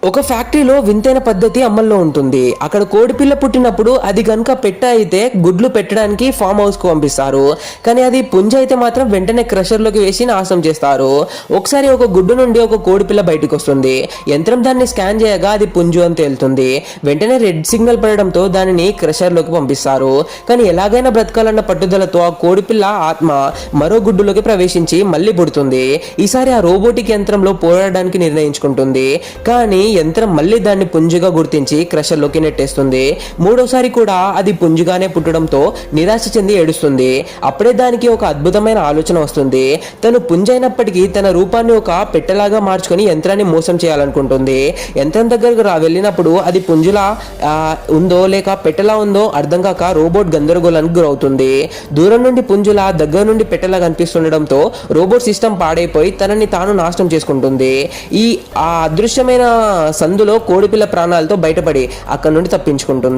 ఒక ఫ్యాక్టరీలో వింతైన పద్ధతి అమల్లో ఉంటుంది. అక్కడ కోడిపిల్ల పుట్టినప్పుడు అది కనుక పెట్ట అయితే గుడ్లు పెట్టడానికి ఫామ్ హౌస్ కు పంపిస్తారు. కానీ అది పుంజ అయితే మాత్రం వెంటనే క్రషర్ లోకి వేసి నాశనం చేస్తారు. ఒకసారి ఒక గుడ్డు నుండి ఒక కోడిపిల్ల బయటకు వస్తుంది. యంత్రం దాన్ని స్కాన్ చేయగా అది పుంజు అని తేలుతుంది. వెంటనే రెడ్ సిగ్నల్ పడడంతో దానిని క్రషర్ లోకి పంపిస్తారు. కానీ ఎలాగైనా బ్రతకాలన్న పట్టుదలతో ఆ కోడిపిల్ల ఆత్మ మరో గుడ్డులోకి ప్రవేశించి మళ్ళీ పుడుతుంది. ఈసారి ఆ రోబోటిక్ యంత్రంలో పోరాడడానికి నిర్ణయించుకుంటుంది. కానీ యంత్రం మళ్ళీ దాన్ని పుంజుగా గుర్తించి క్రషర్లోకి నెట్టేస్తుంది. మూడోసారి కూడా అది పుంజుగానే పుట్టడంతో నిరాశ చెంది ఏడుస్తుంది. అప్పుడే దానికి ఒక అద్భుతమైన ఆలోచన వస్తుంది. తను పుంజైనప్పటికీ తన రూపాన్ని ఒక పెట్టెలాగా మార్చుకొని యంత్రాన్ని మోసం చేయాలనుకుంటుంది. యంత్రం దగ్గరకు వెళ్ళినప్పుడు అది పుంజులా ఉందో లేక పెట్టెలా ఉందో అర్థం కాక రోబోట్ గందరగోళానికి గురవుతుంది. దూరం నుండి పుంజులా, దగ్గర నుండి పెట్టెలా కనిపిస్తుండడంతో రోబోట్ సిస్టమ్ పాడైపోయి తనని తాను నాశనం చేసుకుంటుంది. ఆ అదృశ్యమైన సందులో కోడిపిల్ల ప్రాణాలతో బయటపడి అక్కడి నుండి తప్పించుకుంటుంది.